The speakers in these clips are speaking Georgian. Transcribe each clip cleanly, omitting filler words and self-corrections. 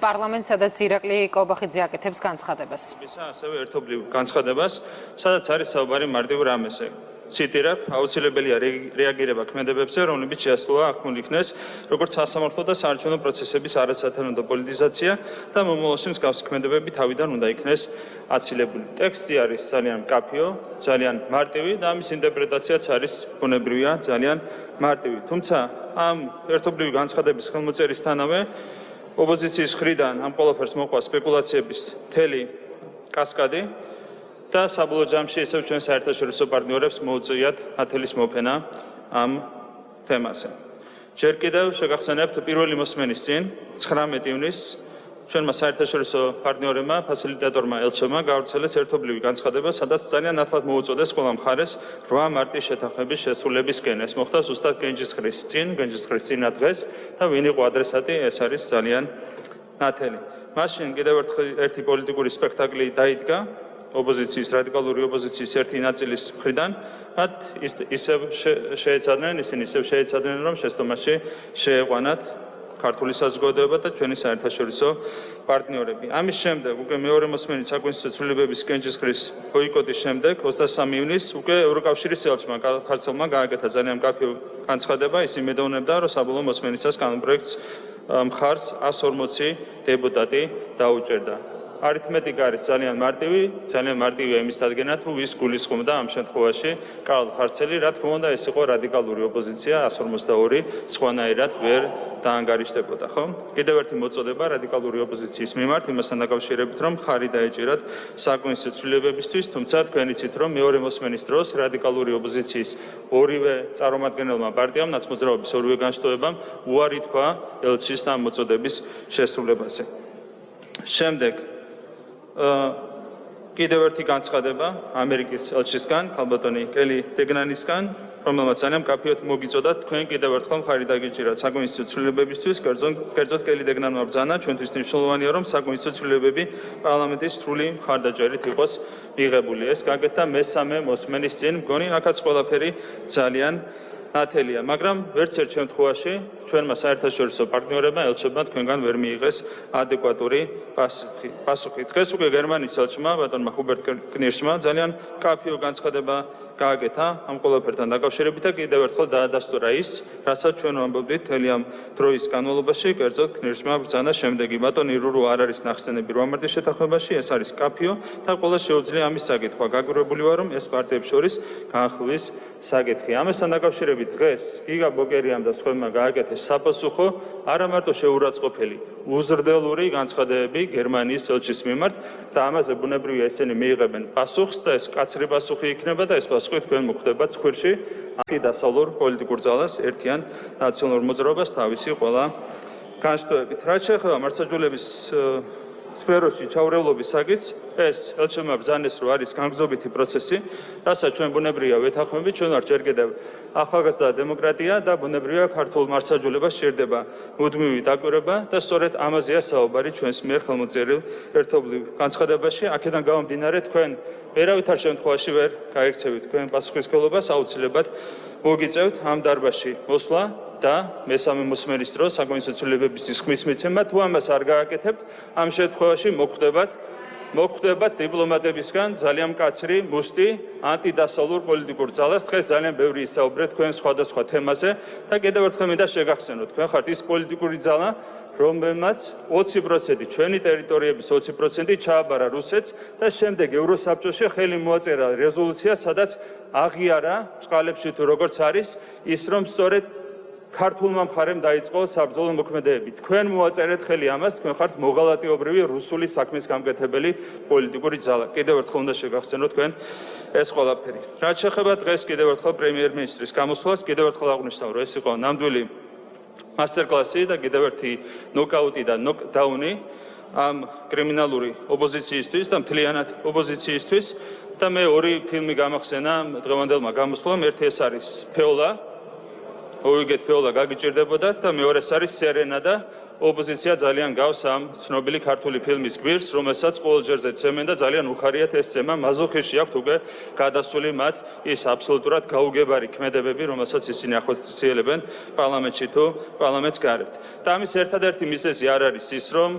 პარლამენტს, სადაც ირაკლი კობახიძე აკეთებს განცხადებას. ასევე ერთობლივ განცხადებას, სადაც არის საუბარი მარტივ რამეზე. Ციტირებ, აუცილებელია რეაგირება ქმედებებზე, რომლებიც შეასრულა აღქმულ იქნეს, როგორც სასამართლო და საარჩევნო პროცესების არასათანადო პოლიტიზაცია და მომავალში მსგავსი ქმედებები თავიდან უნდა იქნეს აცილებული. ტექსტი არის ძალიან მკაფიო, ძალიან მარტივი და ამის ინტერპრეტაციაც არის ბუნებრივია, ძალიან მარტივი. თუმცა ამ ერთობლივი განცხადების ხელმოწერისთანავე ოპოზიციის მხრიდან ამ ყველაფერს მოყვა სპეკულაციების მთელი კასკადი და საბოლოო ჯამში ისევ ჩვენ საერთაშორისო პარტნიორებს მოუწიათ ათელის მოფენა ამ თემაზე. ჯერ კიდევ შეგახსენებთ პირველი მოსმენის წინ 19 ივნისს ჩვენმა საერთაშორისო პარტნიორებმა ფასილიტატორმა ელჩებმა გაავრცელეს ერთობლივი განცხადება, სადაც ძალიან ნათლად მოუწოდეს ყველა მხარეს 8 მარტის შეთანხმების შესრულებისკენ. ეს მოხდა ზუსტად გენჯისყრის წინა დღეს და ვინ იყო ადრესატი, ეს არის ძალიან ნათელი. მაშინ კიდევ ერთი პოლიტიკური სპექტაკლი დაიდგა ოპოზიციის, რადიკალური ოპოზიციის ერთი ნაწილის მხრიდან, მათ ისევ შეეცადნენ, რომ შეცდომაში შეეყვანათ ქართული საზოგადოება და ჩვენი საერთაშორისო პარტნიორები. ამის შემდეგ, უკვე მეორე მოსმენით საკონსტიტუციო ცვლილებების გენჯისყრის ბოიკოტის შემდეგ, 23 ივნისს უკვე ევროკავშირის ელჩმა ქართულმა გააკეთა ძალიან მკაფიო განცხადება, ის იმედოვნებდა, რომ საბოლოო მოსმენისას კანონპროექტს მხარს 140 დეპუტატი დაუჭერდა. არითმეტიკა არის ძალიან მარტივია იმის დადგენა, თუ ვის გულისხმობდა ამ შემთხვევაში კარლ ხარცელი, რა თქმა უნდა, ეს იყო რადიკალური ოპოზიცია, 152 სხვანაირად ვერ დაანგარიშდებოდა, ხო? კიდევ ერთი მოწოდება რადიკალური ოპოზიციის მიმართ, იმასთან დაკავშირებით, რომ ხარი დაეჭირათ საკონსტიტუციო ცვლილებებისთვის, თუმცა თქვენ იცით, რომ მეორე მოსმენის დროს რადიკალური ოპოზიციის ორივე წარმომადგენელმა პარტიამ, ნაცმოძრაობის ორივე განშტოებამ უარი თქვა ელჩის ამ მოწოდების შესრულებაზე. შემდეგ კიდევ ერთი განცხადება ამერიკის ელჩისგან, ქალბატონი კელი დეგნანისგან, რომელმაც ძალიან მკაფიოდ მოგიწოდა თქვენ კიდევ ერთხელ მხარი დაგიჭირათ საკონსტიტუციო ცვლილებებისთვის, კერძოდ კელი დეგნანმა ბრძანა, ჩვენთვის მნიშვნელოვანია, რომ საკონსტიტუციო ცვლილებები პარლამენტის სრული მხარდაჭერით იყოს მიღებული. ეს გაკეთდა მესამე მოსმენის წინ, მგონი აქაც ყველაფერი ძალიან ნათელია, მაგრამ ვერც ერთ შემთხვევაში ჩვენმა საერთაშორისო პარტნიორებმა ელჩებმა თქვენგან ვერ მიიღეს ადეკვატური პასუხი. დღეს უკვე გერმანიის ელჩმა, ბატონმა ჰუბერტ კნირშმა ძალიან მკაფიო განცხადება გააკეთა ამ ყველაფერთან დაკავშირებით და კიდევ ერთხელ დაადასტურა ის, რასაც ჩვენ ვამბობდით მთელი ამ დროის განმავლობაში, კერძოდ კნირშმა ბრძანა შემდეგი. ბატონი რურო არ არის ნახსენები 8 მარტის შეთანხმებაში, ეს არის მკაფიო და ყველა შეუძლია ამის საკითხვა. გაგვირებული ვარ, რომ ეს პარტიებს შორის განხილვის საკითხი. ამასთან დაკავშირებით დღეს გიგა ბოკერიამ და სხვებმა გააკეთეს საპასუხო, არა მარტო შეურაცხყოფელი, უზრდელური განცხადებები გერმანიის ელჩის მიმართ და ამაზე ბუნებრივია ესენი მიიღებენ პასუხს და ეს კაცრი პასუხი იქნება და ეს პასუხი თქვენ მოხდება ცხვირში ანტიდასავლურ პოლიტიკურ ძალას ერთიან ნაციონალურ მოძრაობას თავისი ყველა განშტოებით. რაც შეეხება მართლმსაჯულების სფეროში ჩაურევლობის საკითხს, ეს ელჩებმა ბრძანეს, რომ არის განგზობითი პროცესი, რასაც ჩვენ ბუნებრივია ვეთანხმებით, ჩვენ ვართ ჯერ კიდევ ახალგაზრდა დემოკრატია და ბუნებრივია ქართულ მართლმსაჯულებას სჭირდება მუდმივი დაკვირვება და სწორედ ამაზეა საუბარი ჩვენს მიერ ხელმოწერილ ერთობლივ განცხადებაში. აქედან გამომდინარე, თქვენ ვერავითარ შემთხვევაში ვერ გაიქცევით თქვენ პასუხისმგებლობას, აუცილებლად მოგიწევთ ამ დარბაზში მოსვლა და მესამე მოსმენის დროს საკონსტიტუციო ცვლილებებისთვის ხმის მიცემა. თუ ამას არ გააკეთებთ, ამ შემთხვევაში მოგხვდებათ დიპლომატებისგან ძალიან მკაცრი მუსტი ანტიდასავლურ პოლიტიკურ ძალას. დღეს ძალიან ბევრი ისაუბრეთ თქვენ სხვადასხვა თემაზე და კიდევ ერთხელ მინდა შეგახსენოთ, თქვენ ხართ ის პოლიტიკური ძალა, რომელმაც 20% ჩვენი ტერიტორიების 20% ჩააბარა რუსეთს და შემდეგ ევროსაბჭოში ხელი მოაწერა რეზოლუცია, სადაც აღიარა წყალებში თუ როგორც არის ის, რომ სწორედ ქართულმა მხარემ დაიწყო საბრძოლო მოქმედებები. თქვენ მოაწერეთ ხელი ამას, თქვენ ხართ მოღალატეობრივი რუსული საქმის გამკეთებელი პოლიტიკური ძალა. კიდევ ერთხელ უნდა შეგახსენოთ თქვენ ეს ყველაფერი. რაც შეეხება დღეს კიდევ ერთხელ პრემიერ-მინისტრის გამოსვლას, კიდევ ერთხელ აღვნიშნავ, რომ ეს იყო ნამდვილი მასტერკლასი და კიდევ ერთი ნოკაუტი და ნოკდაუნი ამ კრიმინალური ოპოზიციისთვის და მთლიანად ოპოზიციისთვის და მე ორი ფილმი გამახსენა დღევანდელმა გამოსვლამ. ერთი ეს არის ფეოლა, მოვიგეთ ფეოლა გაგიჭირდებოდათ და მეორეს არის სერენა და ოპოზიცია ძალიან გავს ამ ცნობილი ქართული ფილმის გვირს, რომელსაც ყოველჯერზე ცემენ და ძალიან უხარიათ ეს ცემა. მაზოხიში აქვთ უკვე გადასული მათ ის აბსოლუტურად გაუგებარი ქმედებები, რომელსაც ისინი ახორციელებენ პარლამენტში თუ პარლამენტს გარეთ. და ამის ერთადერთი მიზეზი არ არის ის, რომ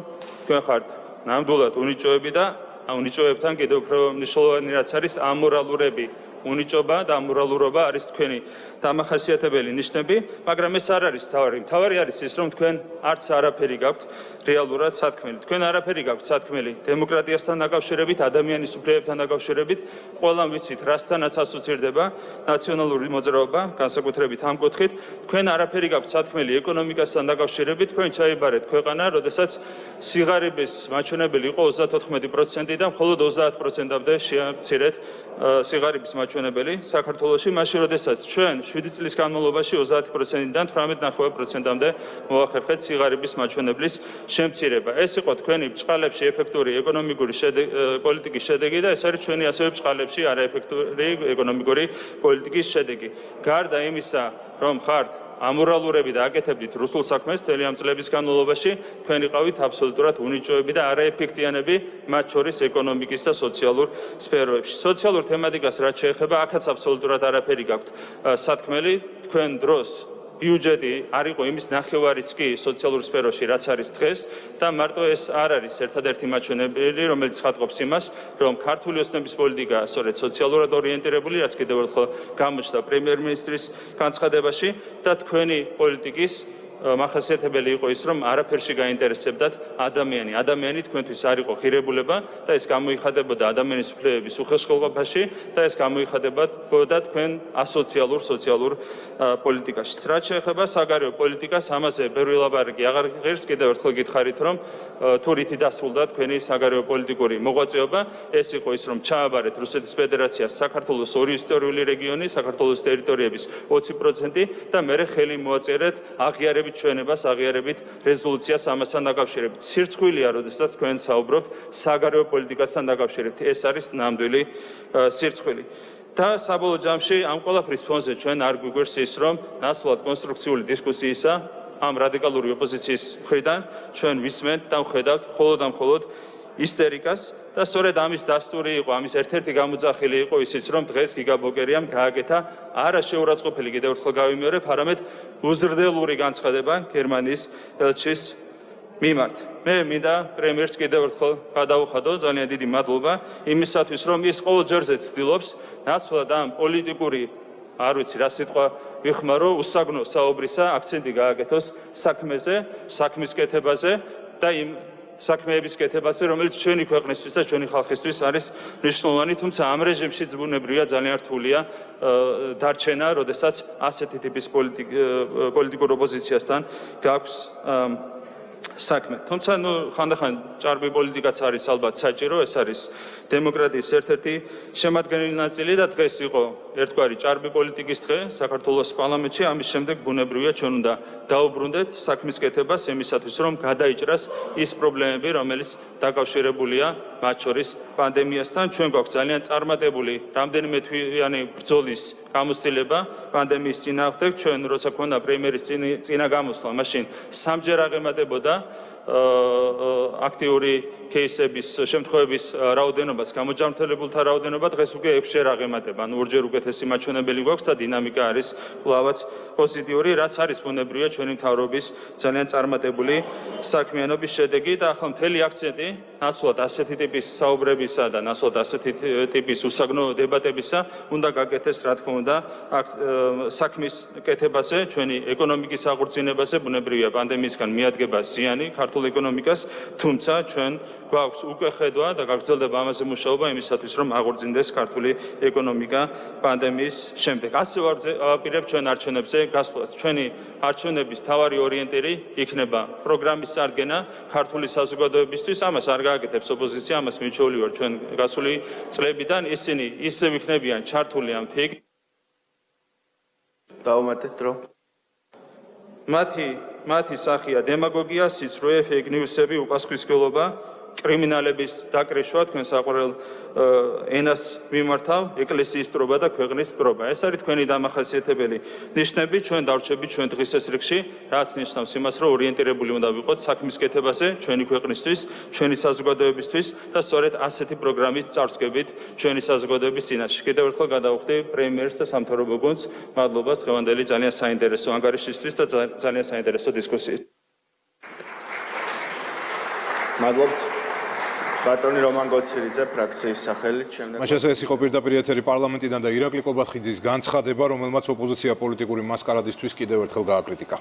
თქვენ ხართ ნამდვილად უნიჭოები და უნიჭოებთან კიდევ უფრო მნიშვნელოვანი რაც არის ამორალურები. უნიჭობა და ამორალურობა არის თქვენი დამახასიათებელი ნიშნები, მაგრამ ეს არ არის თავარი. თავარი არის ის, რომ თქვენ არც არაფერი გაქვთ რეალურად სათქმელი. თქვენ არაფერი გაქვთ სათქმელი დემოკრატიასთან დაკავშირებით, ადამიანის უფლებებთან დაკავშირებით, ყველამ ვიცით, რასთანაც ასოცირდება ნაციონალური მოძრაობა, განსაკუთრებით ამ კუთხით. თქვენ არაფერი გაქვთ სათქმელი ეკონომიკასთან დაკავშირებით, თქვენ ჩაიბარეთ ქვეყანა, როდესაც სიღარიბის მაჩვენებელი იყო 34% და მხოლოდ 30%-მდე შეამცირეთ სიღარიბის მაჩვენებელი საქართველოში, მაშინ როდესაც ჩვენ 7 წლის განმავლობაში 30%-დან 18.9%-მდე მოახერხეთ სიღარიბის მაჩვენებლის შემცირება. ეს იყო თქვენი ბჭყალებში ეფექტური ეკონომიკური პოლიტიკის შედეგი და ეს არის ჩვენი ასევე ბჭყალებში არაეფექტური ეკონომიკური პოლიტიკის შედეგი. გარდა იმისა, რომ ხართ ამორალურები და აკეთებდით რუსულ საქმეს მთელი ამ წლების განმავლობაში, თქვენ იყავით აბსოლუტურად უნიჭოები და არაეფექტიანები, მათ შორის ეკონომიკის და სოციალურ სფეროებში. სოციალურ თემატიკას რაც შეეხება, აქაც აბსოლუტურად არაფერი გაქვთ სათქმელი. თქვენ დროს ბიუჯეტი არ იყო იმის ნახევარიც კი სოციალურ სფეროში, რაც არის დღეს და მარტო ეს არ არის ერთადერთი მაჩვენებელი, რომელიც ხატყობს იმას, რომ ქართული ოცნების პოლიტიკა სწორედ სოციალურად ორიენტირებული, რაც კიდევ ერთხელ გამოჩნდა პრემიერ-მინისტრის განცხადებაში და თქვენი პოლიტიკის მახასიათებელი იყო ის, რომ არაფერში გაინტერესებდათ ადამიანი. ადამიანი თქვენთვის არ იყო ღირებულება და ეს გამოიხადებოდა ადამიანის უფლებების უხელშეყოფაში და ეს გამოიხადებოდა თქვენ ასოციალურ სოციალურ პოლიტიკაში. რაც შეეხება საგარეო პოლიტიკას, ამაზე ბევრი ლაპარაკი აღარ ღირს. კიდევ ერთხელ გითხარით, რომ თუ რითი დასრულდა თქვენი საგარეო პოლიტიკური მოღვაწეობა, ეს იყო ის, რომ ჩააბარეთ რუსეთის ფედერაციას საქართველოს ორი ისტორიული რეგიონი, საქართველოს ტერიტორიების 20% და მერე ხელი მოაწერეთ აღიარებით ჩვენებას, აღიარებით რეზოლუციას ამასთან დაკავშირებით. სირცხვილია, როდესაც თქვენ საუბრობთ საგარეო პოლიტიკასთან დაკავშირებით. ეს არის ნამდვილი სირცხვილი. და საბოლოო ჯამში ამ ყველაფრის ფონზე ჩვენ არ გვიგვერს ის, რომ ნაცვლად კონსტრუქციული დისკუსიისა ამ რადიკალური ოპოზიციის მხრიდან ჩვენ ვისმენთ და ვხედავთ მხოლოდ ისტერიკას და სწორედ ამის დასტური იყო, ამის ერთ-ერთი გამოძახილი იყო ისიც, რომ დღეს გიგა ბოკერიამ გააკეთა არა შეურაცხყოფილი, კიდევ ერთხელ გავიმეორებ, არამედ უზრდელური განცხადება გერმანიის ელჩის მიმართ. მე მინდა პრემიერს კიდევ ერთხელ გადავუხადო, ძალიან დიდი მადლობა იმისათვის, რომ ის ყოველჯერზე ცდილობს ნაცვლად ამ პოლიტიკური, არ ვიცი რა სიტყვა ვიხმარო, უსაგნო საუბრისა აქცენტი გააკეთოს საქმეზე, საქმის კეთებაზე და იმ საქმეების კეთებაზე, რომელიც ჩვენი ქვეყნისთვის და ჩვენი ხალხისთვის არის მნიშვნელოვანი, თუმცა ამ რეჟიმში ბუნებრივია ძალიან რთულია დარჩენა, როდესაც ასეთი ტიპის პოლიტიკურ ოპოზიციასთან გაქვს საქმე. თუმცა ხანდახან ჭარბი პოლიტიკაც არის ალბათ საჭირო, ეს არის დემოკრატიის ერთ-ერთი შემადგენელი ნაწილი და დღეს იყო ერთგვარი ჭარბი პოლიტიკის დღე საქართველოს პარლამენტში. ამის შემდეგ ბუნებრივია ჩვენ უნდა დაუბრუნდეთ საქმის კეთებას იმისათვის, რომ გადაიჭრას ის პრობლემები, რომელიც დაკავშირებულია მათ შორის პანდემიასთან. ჩვენ გვაქვს ძალიან წარმატებული რამდენიმე თვიანი ბრძოლის გამოცდილება პანდემიის წინააღმდეგ. ჩვენ როცა გვქონდა პრემიერის წინა გამოსვლა, მაშინ სამჯერ აღემატებოდა აქტიური кейსების შემთხვევების რაოდენობას, გამოჯანმრთელებულთა რაოდენობა დღეს უკვე 6-ჯერ აღემატება. ანუ ორჯერ უკეთესი მაჩვენებელი გვაქვს და დინამიკა არის კვლავაც პოზიტიური, რაც არის ბუნებრივია ჩვენი მთავრობის ძალიან წარმატებული საქმიანობის შედეგი და ახლა მთელი აქცენტი ნაცვლად ასეთი ტიპის საუბრებისა და ნაცვლად ასეთი ტიპის უსაგნო დებატებისა უნდა გაკეთდეს, რა თქმა უნდა, საქმის კეთებაზე, ჩვენი ეკონომიკის აღორძინებაზე. ბუნებრივია პანდემიისგან მიადგება ზიანი ქართულ ეკონომიკას, თუმცა ჩვენ გვაქვს უკვე ხედვა და გაგრძელდება ამაზე მუშაობა იმისათვის, რომ აღორძინდეს ქართული ეკონომიკა პანდემიის შემდეგ. ასე ვაპირებ ჩვენ არჩევნებზე გასვლას. ჩვენი არჩევნების თავარი ორიენტირი იქნება პროგრამის წარდგენა ქართული საზოგადოებისთვის. ამას არ გააკეთებს ოპოზიცია, ამას მიჩვეული ვარ ჩვენ გასული წლებიდან. ისინი ისევ იქნებიან ჩართული ამ ფეიქ დავუმატეთ დრო. მათი სახია დემაგოგია, სიცრუე, ფეიქ ნიუსები, უპასუხისმგებლობა კრიმინალების დაკრიშვა თქვენ საყვარელ ენას მიმართავ, ეკლესიის დროება და ქვეყნის დროება. ეს არის თქვენი დამახასიათებელი ნიშნები, ჩვენ დავრჩებით ჩვენ დღის ეს რიგში, რაც ნიშნავს იმას, რომ ორიენტირებული უნდა ვიყოთ საქმის კეთებაზე, ჩვენი ქვეყნისთვის, ჩვენი საზოგადოებისთვის და სწორედ ასეთი პროგრამით წარსგებით ჩვენი საზოგადოების წინაშე. კიდევ ერთხელ გადავხდი პრემიერს და სამთავრობო გუნდს მადლობას დღევანდელი ძალიან საინტერესო ანგარიშისთვის და ძალიან საინტერესო დისკუსიით. მადლობთ. ბატონი რომან გოცირიძე ფრაქციის სახელით შემდეგ მაშასე ეს იყო პირდაპირ ეთერი პარლამენტიდან და ირაკლი კობახიძის განცხადება, რომელმაც ოპოზიცია პოლიტიკური მასკარადისთვის კიდევ ერთხელ გააკრიტიკა.